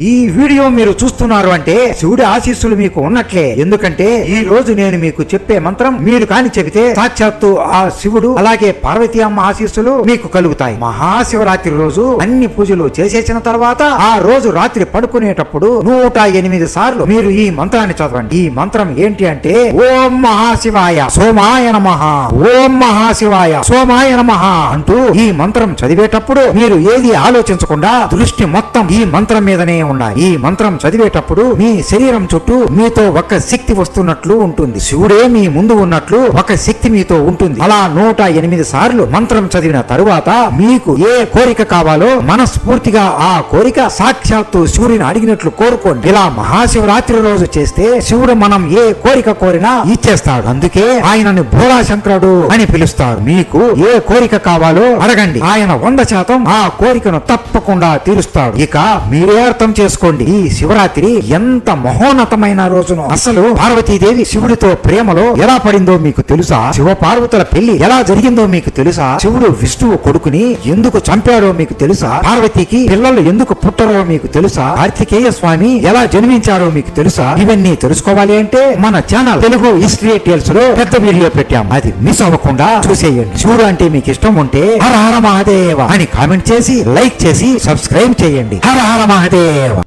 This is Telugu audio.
ఈ వీడియో మీరు చూస్తున్నారు అంటే శివుడి ఆశీస్సులు మీకు ఉన్నట్లే. ఎందుకంటే ఈ రోజు నేను మీకు చెప్పే మంత్రం మీరు కాని చెబితే సాక్షాత్తు ఆ శివుడు అలాగే పార్వతీ అమ్మ ఆశీస్సులు మీకు కలుగుతాయి. మహాశివరాత్రి రోజు అన్ని పూజలు చేసేసిన తర్వాత ఆ రోజు రాత్రి పడుకునేటప్పుడు 108 సార్లు మీరు ఈ మంత్రాన్ని చదవండి. ఈ మంత్రం ఏంటి అంటే ఓం మహాశివాయ సోమాయ నమః, ఓం మహాశివాయ సోమాయ నమః అంటూ ఈ మంత్రం చదివేటప్పుడు మీరు ఏది ఆలోచించకుండా దృష్టి మొత్తం ఈ మంత్రం మీదనే ఉన్నాయి. ఈ మంత్రం చదివేటప్పుడు మీ శరీరం చుట్టూ మీతో ఒక శక్తి వస్తున్నట్లు ఉంటుంది. శివుడే మీ ముందు ఉన్నట్లు ఒక శక్తి మీతో ఉంటుంది. అలా 108 సార్లు మంత్రం చదివిన తరువాత మీకు ఏ కోరిక కావాలో మనస్ఫూర్తిగా ఆ కోరిక సాక్షాత్తు శివుడిని అడిగినట్లు కోరుకోండి. ఇలా మహాశివరాత్రి రోజు చేస్తే శివుడు మనం ఏ కోరిక కోరినా ఇచ్చేస్తాడు. అందుకే ఆయనని భోళా శంకరుడు అని పిలుస్తారు. మీకు ఏ కోరిక కావాలో అడగండి, ఆయన 100% ఆ కోరికను తప్పకుండా తీరుస్తాడు. ఇక మీరే అర్థం చేసుకోండి ఈ శివరాత్రి ఎంత మహోన్నతమైన రోజును. అసలు పార్వతీదేవి శివుడితో ప్రేమలో ఎలా పడిందో మీకు తెలుసా? శివ పార్వతుల పెళ్లి ఎలా జరిగిందో మీకు తెలుసా? శివుడు విష్ణువు కొడుకుని ఎందుకు చంపాడో మీకు తెలుసా? పార్వతీకి పిల్లలు ఎందుకు పుట్టరో మీకు తెలుసా? కార్తికేయ స్వామి ఎలా జన్మించారో మీకు తెలుసా? ఇవన్నీ తెలుసుకోవాలి అంటే మన ఛానల్ తెలుగు హిస్టరీ టేల్స్ లో పెద్ద వీడియో పెట్టాం, అది మిస్ అవ్వకుండా చూసేయండి. శివుడు అంటే మీకు ఇష్టం ఉంటే హర హర మహాదేవ అని కామెంట్ చేసి లైక్ చేసి సబ్స్క్రైబ్ చేయండి. హర హర మహాదేవ.